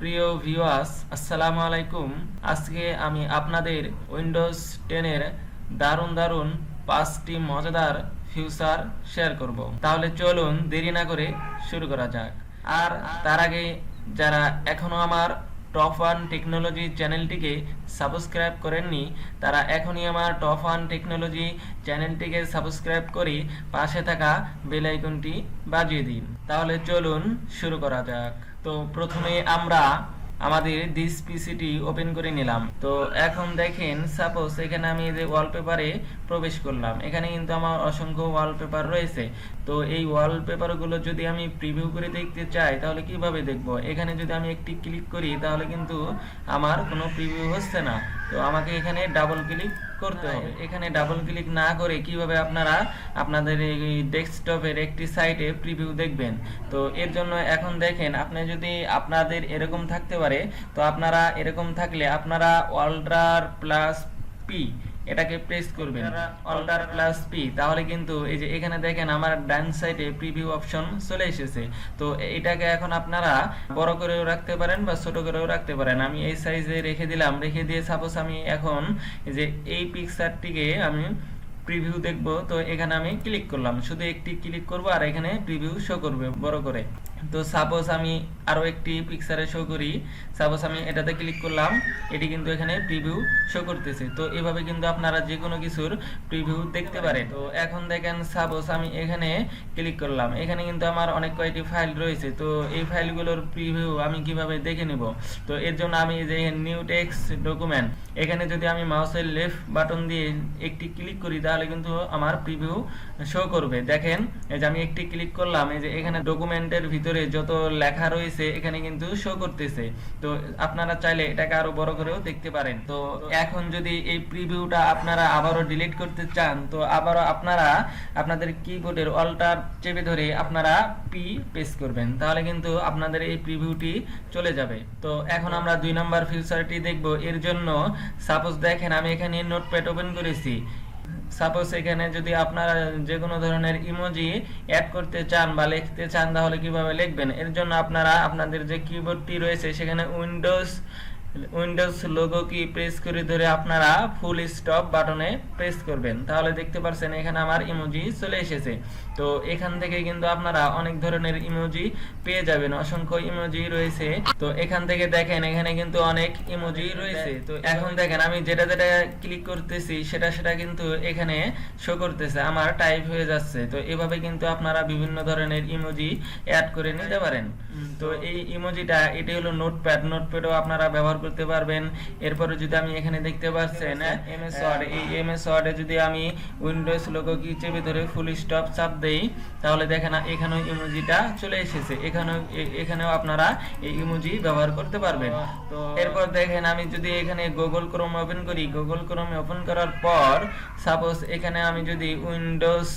প্রিয় ভিউয়ার্স, আসসালামু আলাইকুম। আজকে আমি আপনাদের উইন্ডোজ 10 এর দারুণ দারুণ 5টি মজাদার ফিচার শেয়ার করব। তাহলে চলুন দেরি না করে শুরু করা যাক। আর তার আগে যারা এখনো আমার টপ ওয়ান টেকনোলজি চ্যানেলটিকে সাবস্ক্রাইব করেননি, তারা এখনই আমার টপ ওয়ান টেকনোলজি চ্যানেলটিকে সাবস্ক্রাইব করে পাশে থাকা বেল আইকনটি বাজিয়ে দিন। তাহলে চলুন শুরু করা যাক। তো প্রথমে আমরা আমাদের দিস পিসিটি ওপেন করে নিলাম। তো এখন দেখেন, সাপোজ এখানে আমি যে ওয়ালপেপারে প্রবেশ করলাম, এখানে কিন্তু আমার অসংখ্য ওয়ালপেপার রয়েছে। তো এই ওয়ালপেপারগুলো যদি আমি প্রিভিউ করে দেখতে চাই তাহলে কিভাবে দেখব? এখানে যদি আমি একটি ক্লিক করি তাহলে কিন্তু আমার কোনো প্রিভিউ হচ্ছে না। তো আমাকে এখানে ডাবল ক্লিক করতে হবে। এখানে ডাবল ক্লিক না করে কিভাবে আপনারা আপনাদের এই ডেস্কটপের একটি সাইটে প্রিভিউ দেখবেন? তো এর জন্য এখন দেখেন, আপনি যদি আপনাদের এরকম থাকতে পারে, তো আপনারা এরকম থাকলে আপনারা অল্টার প্লাস পি এটাকে প্রেস করবেন, অল্টার প্লাস পি। তাহলে কিন্তু এই যে এখানে দেখেন আমার ডান সাইডে প্রিভিউ অপশন চলে এসেছে। তো এটাকে এখন আপনারা বড় করেও রাখতে পারেন বা ছোট করেও রাখতে পারেন। আমি এই সাইজে রেখে দিলাম। রেখে দিয়ে সাপোজ আমি এখন এই যে এই পিকচারটিকে আমি প্রিভিউ দেখব। তো এখানে আমি ক্লিক করলাম, শুধু একটি ক্লিক করব আর এখানে প্রিভিউ শো করবে বড় করে। তো সাপোজ আমি আরো একটি পিকচারে শো করি। সাপোজ আমি এটাতে ক্লিক করলাম, এটি কিন্তু এখানে প্রিভিউ শো করতেছে। তো এভাবে কিন্তু আপনারা যে কোনো কিছুর প্রিভিউ দেখতে পারেন। তো এখন দেখেন, সাপোজ আমি এখানে ক্লিক করলাম, এখানে কিন্তু আমার অনেক কয়টি ফাইল রয়েছে। তো এই ফাইলগুলোর প্রিভিউ আমি কিভাবে দেখে নিব? তো এর জন্য আমি যে নিউ টেক্সট ডকুমেন্ট, এখানে যদি আমি মাউসের লেফট বাটন দিয়ে একটি ক্লিক করি তাহলে কিন্তু আমার প্রিভিউ শো করবে। দেখেন, এই যে আমি একটি ক্লিক করলাম, এই যে এখানে ডকুমেন্টের ভিতরে যত লেখা রয়েছে এখানে কিন্তু শো করতেছে। তো আপনারা চাইলে এটাকে আরো বড় করেও দেখতে পারেন। তো এখন যদি এই প্রিভিউটা আপনারা আবারও ডিলিট করতে চান, তো আবারও আপনারা আপনাদের কিবোর্ডের অল্টার চেপে ধরে আপনারা পি প্রেস করবেন, তাহলে কিন্তু আপনাদের এই প্রিভিউটি চলে যাবে। তো এখন আমরা 2 নম্বর ফিচারটি দেখব। এর জন্য সাপোজ দেখেন আমি এখানে নোটপ্যাড ওপেন করেছি। সাপোজ এখানে যদি আপনারা যে কোনো ধরনের ইমোজি অ্যাড করতে চান বা লিখতে চান তাহলে কিভাবে লিখবেন? এর জন্য আপনারা আপনাদের যে কিবোর্ডটি রয়েছে সেখানে উইন্ডোজ লোগো কি প্রেস করে ধরে আপনারা ফুল স্টপ বাটনে প্রেস করবেন। তাহলে দেখতে পাচ্ছেন এখানে আমার ইমোজি চলে এসেছে। তো এখান থেকে কিন্তু আপনারা অনেক ধরনের ইমোজি পেয়ে যাবেন, অসংখ্য ইমোজি রয়েছে। তো এখান থেকে দেখেন এখানে কিন্তু অনেক ইমোজি রয়েছে। তো এখন দেখেন আমি যেটা যেটা ক্লিক করতেছি সেটা কিন্তু এখানে শো করতেছে, আমার টাইপ হয়ে যাচ্ছে। তো এভাবে কিন্তু আপনারা বিভিন্ন ধরনের ইমোজি অ্যাড করে নিতে পারেন। তো এই ইমোজিটা এটি হলো নোটপ্যাডও আপনারা ব্যবহার করতে পারবেন। এরপরে যদি আমি এখানে দেখতে পাচ্ছেন এমএস ওয়ার্ড, এই এমএস ওয়ার্ডে যদি আমি উইন্ডোজ লোগো কি চেপে ধরে ফুল স্টপ চাপ দেই তাহলে দেখেন এখানেও ইমোজিটা চলে এসেছে। এখানেও আপনারা এই ইমোজি ব্যবহার করতে পারবেন। তো এরপর দেখেন আমি যদি এখানে গুগল ক্রোম ওপেন করি, গুগল ক্রোম ওপেন করার পর সাপোজ এখানে আমি যদি উইন্ডোজ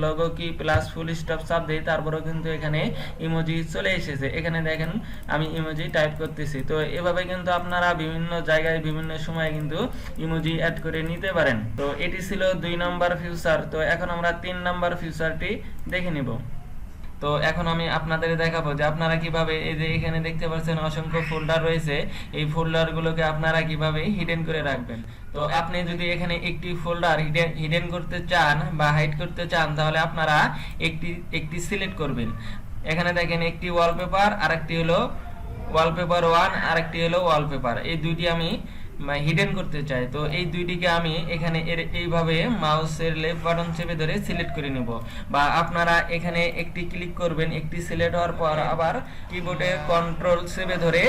লোগো কি প্লাস ফুল স্টপ চাপ দেই, তারপরেও কিন্তু এখানে ইমোজি চলে এসেছে। এখানে দেখেন আমি ইমোজি টাইপ করতেছি। তো এভাবে কিন্তু আপনারা বিভিন্ন জায়গায় বিভিন্ন সময় কিন্তু ইমোজি অ্যাড করে নিতে পারেন। তো এটি ছিল 2 নম্বর ফিচার। তো এখন আমরা 3 নম্বর ফিচারটি দেখে নিব। তো এখন আমি আপনাদের দেখাবো যে আপনারা কিভাবে, এই যে এখানে দেখতে পাচ্ছেন অসংখ্য ফোল্ডার রয়েছে, এই ফোল্ডারগুলোকে আপনারা কিভাবে হিডেন করে রাখবেন। তো আপনি যদি এখানে একটি ফোল্ডার হিডেন করতে চান বা হাইড করতে চান তাহলে আপনারা একটি সিলেক্ট করবেন। এখানে দেখেন একটি ওয়ালপেপার আর একটি হলো ওয়ালপেপার 1 আর একটি হলো ওয়ালপেপার, এই দুইটি আমি হিডেন করতে চাই। তো এই দুইটিকে আমি এখানে এইভাবে মাউসের লেফট বাটন চেপে ধরে সিলেক্ট করে নেব, বা আপনারা এখানে একটি ক্লিক করবেন, একটি সিলেক্ট হওয়ার পর আবার কিবোর্ডে কন্ট্রোল চেপে ধরে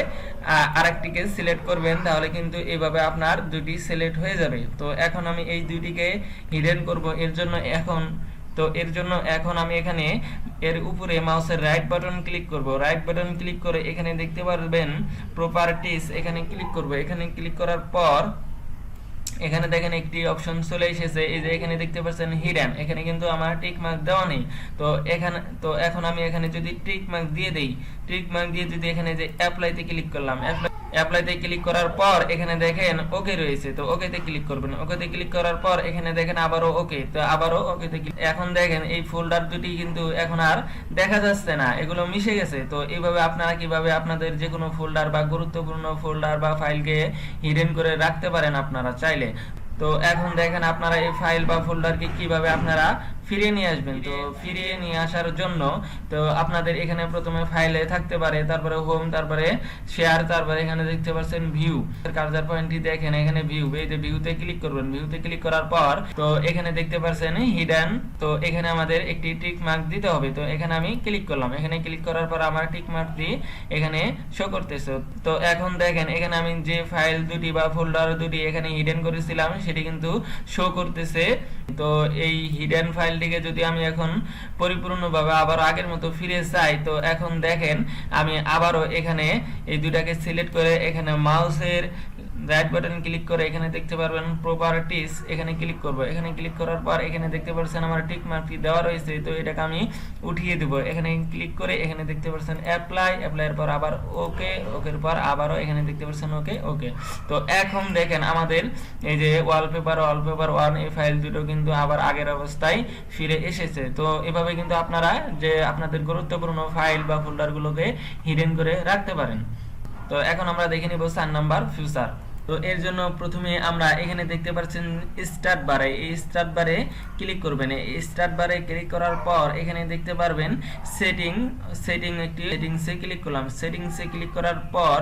আরেকটিকে সিলেক্ট করবেন, তাহলে কিন্তু এইভাবে আপনার দুটি সিলেক্ট হয়ে যাবে। তো এখন আমি এই দুইটিকে হিডেন করব। এর জন্য এখন আমি এখানে এর উপরে মাউসের রাইট বাটন ক্লিক করব। রাইট বাটন ক্লিক করে এখানে দেখতে পারবেন প্রপার্টিজ, এখানে ক্লিক করব। এখানে ক্লিক করার পর এখানে দেখেন একটি অপশন চলে এসেছে, এই যে এখানে দেখতে পাচ্ছেন হিডেন, এখানে কিন্তু আমার টিক মার্ক দেওয়া নেই। তো এখন আমি এখানে যদি টিক মার্ক দিয়ে দেই টিক মার্ক দিয়ে যদি এখানে যে অ্যাপ্লাইতে ক্লিক করলাম, অ্যাপ্লাইতে ক্লিক করার পর এখানে দেখেন ওকে রয়েছে, তো ওকেতে ক্লিক করবেন। ওকেতে ক্লিক করার পর এখানে দেখেন আবারও ওকে, তো আবারও ওকেতে ক্লিক। এখন দেখেন এই ফোল্ডার দুটি কিন্তু এখন আর দেখা যাচ্ছে না, এগুলো মিশে গেছে। তো এইভাবে আপনারা কিভাবে আপনাদের যে কোনো ফোল্ডার বা গুরুত্বপূর্ণ ফোল্ডার বা ফাইলকে হিডেন করে রাখতে পারেন আপনারা চাইলে। তো এখন দেখেন আপনারা এই ফাইল বা ফোল্ডারকে কিভাবে আপনারা ফিরিয়ে নিয়ে আসবেন। তো ফিরিয়ে নিয়ে আসার জন্য তো আপনাদের এখানে প্রথমে ফাইলে থাকতে পারে, তারপরে হোম, তারপরে শেয়ার, তারপরে এখানে দেখতে পাচ্ছেন ভিউ। কার্সার পয়েন্টটি দেখেন এখানে ভিউ, এই যে ভিউতে ক্লিক করবেন। ভিউতে ক্লিক করার পর তো এখানে দেখতে পাচ্ছেন হিডেন, তো এখানে আমাদের একটি টিক মার্ক দিতে হবে। তো এখানে আমি ক্লিক করলাম, এখানে ক্লিক করার পর আমার টিক মার্কটি এখানে শো করতেছে। তো এখন দেখেন এখানে আমি যে ফাইল দুটি বা ফোল্ডার দুটি এখানে হিডেন করেছিলাম সেটি কিন্তু শো করতেছে। তো এই হিডেন ফাইলটিকে যদি আমি এখন পরিপূর্ণভাবে আবার আগের মতো ফিরে চাই, তো এখন দেখেন আমি আবারও এখানে এই দুটাকে সিলেক্ট করে এখানে মাউসের রাইট বাটন ক্লিক করে এখানে দেখতে পারবেন প্রপার্টিজ, এখানে ক্লিক করব। এখানে ক্লিক করার পর এখানে দেখতে পাচ্ছেন আমার টিক মার্কটি দেওয়া রয়েছে, তো এটাকে আমি উঠিয়ে দেব। এখানে ক্লিক করে এখানে দেখতে পাচ্ছেন অ্যাপ্লাই, অ্যাপ্লাইয়ের পর আবার ওকে, ওকের পর আবারও এখানে দেখতে পাচ্ছেন ওকে, ওকে। তো এখন দেখেন আমাদের এই যে ওয়ালপেপার 1 এই ফাইল দুটো কিন্তু আবার আগের অবস্থায় ফিরে এসেছে। তো এভাবে কিন্তু আপনারা যে আপনাদের গুরুত্বপূর্ণ ফাইল বা ফোল্ডারগুলোকে হিডেন করে রাখতে পারেন। তো এখন আমরা দেখে নিব 4 নাম্বার ফিউচার। তো এর জন্য প্রথমে আমরা এখানে দেখতে পাচ্ছেন স্টার্ট বারে, এই স্টার্ট বারে ক্লিক করবেন। এই স্টার্ট বারে ক্লিক করার পর এখানে দেখতে পারবেন সেটিংসে ক্লিক করলাম। সেটিংসে ক্লিক করার পর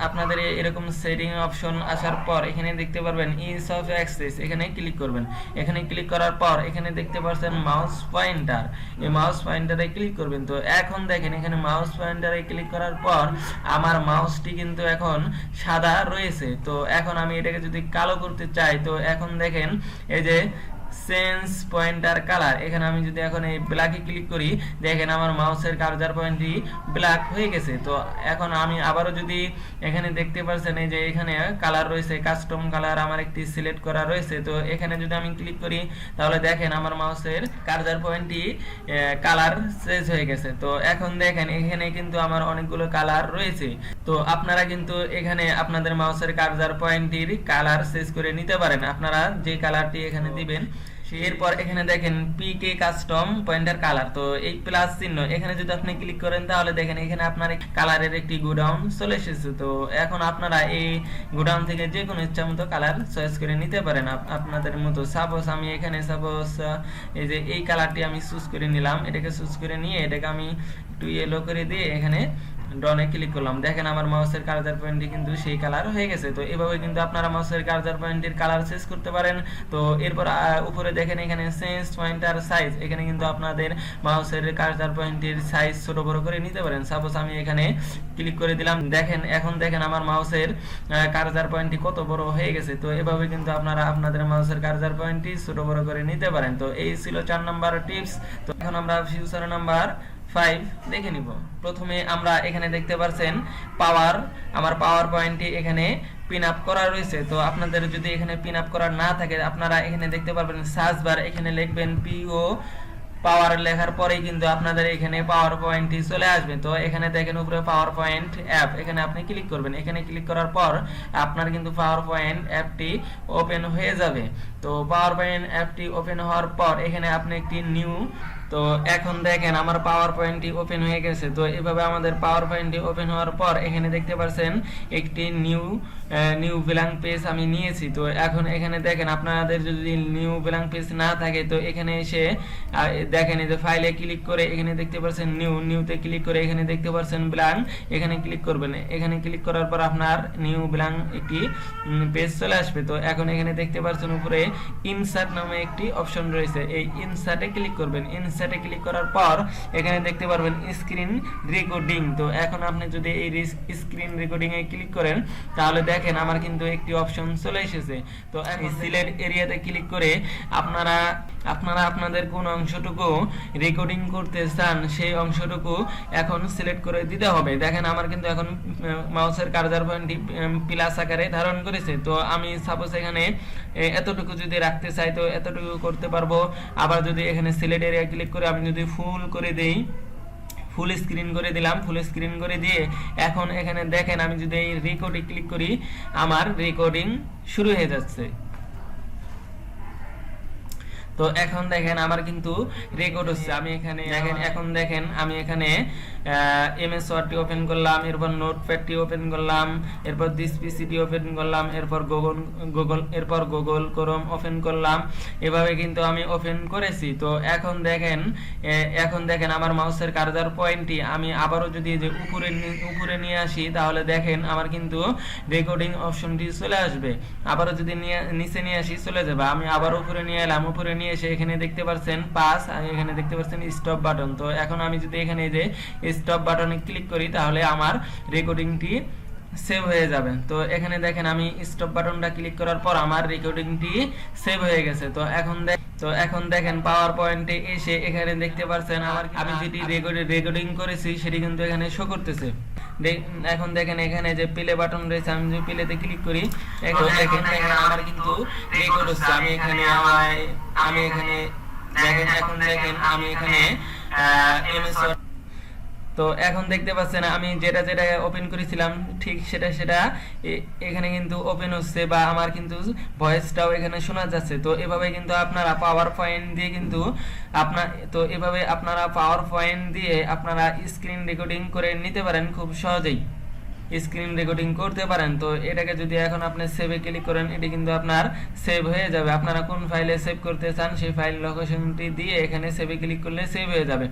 আপনাদের এরকম সেটিং অপশন আসার পর এখানে দেখতে পারবেন ইজ অফ অ্যাক্সেস, এখানে ক্লিক করবেন। এখানে ক্লিক করার পর এখানে দেখতে পাচ্ছেন মাউস পয়েন্টার, এই মাউস পয়েন্টারে ক্লিক করবেন। তো এখন দেখেন এখানে মাউস পয়েন্টারে ক্লিক করার পর আমার মাউসটি কিন্তু এখন সাদা রয়েছে। তো এখন আমি এটাকে যদি কালো করতে চাই, তো এখন দেখেন এই যে চেঞ্জ পয়েন্টার কালার, এখানে আমি যদি এখন এই ব্ল্যাকে ক্লিক করি, দেখেন আমার মাউসের কার্সার পয়েন্টটি ব্ল্যাক হয়ে গেছে। তো এখন আমি আবারও যদি এখানে দেখতে পাচ্ছেন এই যে এখানে কালার রয়েছে, কাস্টম কালার আমার একটি সিলেক্ট করা রয়েছে। তো এখানে যদি আমি ক্লিক করি তাহলে দেখেন আমার মাউসের কার্সার পয়েন্টটি কালার চেঞ্জ হয়ে গেছে। তো এখন দেখেন এখানে কিন্তু আমার অনেকগুলো কালার রয়েছে। তো আপনারা কিন্তু এখানে আপনাদের মাউসের কার্সার পয়েন্টটির কালার চেঞ্জ করে নিতে পারেন, আপনারা যে কালারটি এখানে দিবেন। এরপর এখানে দেখেন পিকে কাস্টম পয়েন্টার কালার, তো এই প্লাস চিহ্ন এখানে যদি আপনি ক্লিক করেন তাহলে দেখেন এখানে আপনার কালারের একটি গোডাউন চলে এসেছে। তো এখন আপনারা এই গোডাউন থেকে যে কোনো ইচ্ছা মতো কালার চয়েস করে নিতে পারেন আপনাদের মতো। সাপোজ আমি এখানে এই যে এই কালারটি আমি চুজ করে নিলাম, এটাকে চুজ করে নিয়ে এটাকে আমি একটু ইয়েলো করে দিয়ে এখানে ডনে ক্লিক করলাম। দেখেন আমার মাউসের কার্সার পয়েন্টটি কিন্তু সেই কালার হয়ে গেছে। তো এভাবে কিন্তু আপনারা মাউসের কার্সার পয়েন্টের কালার চেঞ্জ করতে পারেন। তো এরপর উপরে দেখেন এখানে চেঞ্জ পয়েন্টার সাইজ, এখানে কিন্তু আপনাদের মাউসের কার্সার পয়েন্টের সাইজ ছোট বড় করে নিতে পারেন। সাপোজ আমি এখানে ক্লিক করে দিলাম, দেখেন এখন দেখেন আমার মাউসের কার্সার পয়েন্টটি কত বড় হয়ে গেছে। তো এভাবে কিন্তু আপনারা আপনাদের মাউসের কার্সার পয়েন্টটি ছোট বড় করে নিতে পারেন। তো এই ছিল 4 নাম্বার টিপস। তো এখন আমরা ফিউচার নাম্বার 5 দেখে নিব। প্রথমে আমরা এখানে দেখতে পাচ্ছেন পাওয়ার, আমার পাওয়ার পয়েন্টটি এখানে পিন আপ করা রয়েছে। তো আপনাদের যদি এখানে পিন আপ করা না থাকে আপনারা এখানে দেখতে পারবেন সার্চ বার, এখানে লিখবেন পিও পাওয়ার, লেখার পরেই কিন্তু আপনাদের এখানে পাওয়ার পয়েন্টটি চলে আসবে। তো এখানে দেখেন উপরে পাওয়ার পয়েন্ট অ্যাপ, এখানে আপনি ক্লিক করবেন। এখানে ক্লিক করার পর আপনার কিন্তু পাওয়ার পয়েন্ট অ্যাপটি ওপেন হয়ে যাবে। তো পাওয়ার পয়েন্ট অ্যাপটি ওপেন হওয়ার পর এখানে আপনি একটি নিউ, তো এখন দেখেন আমার পাওয়ার পয়েন্টটি ওপেন হয়ে গেছে। তো এভাবে আমাদের পাওয়ার পয়েন্টটি ওপেন হওয়ার পর এখানে দেখতে পাচ্ছেন একটি নিউ ব্ল্যাঙ্ক পেজ আমি নিয়েছি। তো এখন এখানে দেখেন আপনাদের যদি নিউ ব্ল্যাঙ্ক পেজ না থাকে তো এখানে এসে দেখেন এই যে ফাইলে ক্লিক করে এখানে দেখতে পাচ্ছেন নিউতে ক্লিক করে এখানে দেখতে পাচ্ছেন ব্ল্যাঙ্ক, এখানে ক্লিক করবেন। এখানে ক্লিক করার পর আপনার নিউ ব্ল্যাঙ্ক একটি পেজ চলে আসবে। তো এখন এখানে দেখতে পাচ্ছেন উপরে ইনসার্ট নামে একটি অপশন রয়েছে, এই ইনসার্টে ক্লিক করবেন। ইনসার্টে ক্লিক করার পর এখানে দেখতে পারবেন স্ক্রিন রেকর্ডিং। তো এখন আপনি যদি এই স্ক্রিন রেকর্ডিং এ ক্লিক করেন তাহলে দেখেন আমার কিন্তু একটি অপশন চলে এসেছে। তো এখন সিলেক্ট এরিয়াতে ক্লিক করে আপনারা আপনাদের কোন অংশটুকু রেকর্ডিং করতে চান সেই অংশটুকু এখন সিলেক্ট করে দিতে হবে। দেখেন আমার কিন্তু এখন মাউসের কার্সার পয়েন্টটি প্লাস আকারে ধারণ করেছে। তো আমি সাপোজ এখানে এতটুকু যদি রাখতে চাই তো এতটুকু করতে পারবো। আবার যদি এখানে সিলেক্ট এরিয়া ক্লিক করে আমি যদি ফুল করে দেই, ফুল স্ক্রিন করে দিলাম। ফুল স্ক্রিন করে দিয়ে এখন এখানে দেখেন আমি যদি এই রেকর্ডে ক্লিক করি আমার রেকর্ডিং শুরু হয়ে যাচ্ছে। তো এখন দেখেন আমার কিন্তু রেকর্ড হচ্ছে। আমি এখানে দেখেন, এখন দেখেন আমি এখানে এমএস ওয়ার্ডটি ওপেন করলাম, এরপর নোটপ্যাডটি ওপেন করলাম, এরপর দিস পিসিটি ওপেন করলাম, এরপর গুগল ক্রোম ওপেন করলাম। এভাবে কিন্তু আমি ওপেন করেছি। তো এখন দেখেন আমার মাউসের কার্সার পয়েন্টটি আমি আবারও যদি যে উপরে নিয়ে আসি তাহলে দেখেন আমার কিন্তু রেকর্ডিং অপশনটি চলে আসবে। আবারও যদি নিচে নিয়ে আসি চলে যাবে। আমি আবার উপরে নিয়ে এলাম, উপরে নিয়ে এসে এখানে দেখতে পাচ্ছেন পাস, এখানে দেখতে পাচ্ছেন স্টপ বাটন। তো এখন আমি যদি এখানে যে স্টপ বাটনে ক্লিক করি তাহলে আমার রেকর্ডিংটি সেভ হয়ে যাবে। তো এখানে দেখেন আমি স্টপ বাটনটা ক্লিক করার পর আমার রেকর্ডিংটি সেভ হয়ে গেছে। তো এখন দেখেন পাওয়ার পয়েন্টে এসে এখানে দেখতে পাচ্ছেন আমি যেটি রেকর্ডিং করেছি সেটি কিন্তু এখানে শো করতেছে। এখন দেখেন এখানে যে প্লে বাটন রয়েছে, আমি যদি প্লেতে ক্লিক করি এখন দেখেন আমার কিন্তু রেকর্ড হচ্ছে। আমি এখানে দেখেন, এখন দেখেন আমি এখানে এমএস। তো এখন দেখতে পাচ্ছেন আমি যেটা ওপেন করেছিলাম ঠিক সেটা এখানে কিন্তু ওপেন হচ্ছে বা আমার কিন্তু ভয়েসটাও এখানে শোনা যাচ্ছে। তো এভাবে কিন্তু আপনারা পাওয়ার পয়েন্ট দিয়ে আপনারা স্ক্রিন রেকর্ডিং করে নিতে পারেন খুব সহজেই। স্ক্রিন রেকর্ডিং করতে পারেন। তো এটাকে যদি এখন আপনি সেভে ক্লিক করেন এটি কিন্তু আপনার সেভ হয়ে যাবে। আপনারা কোন ফাইলে সেভ করতে চান সেই ফাইল লোকেশনটি দিয়ে এখানে সেভে ক্লিক করলে সেভ হয়ে যাবে।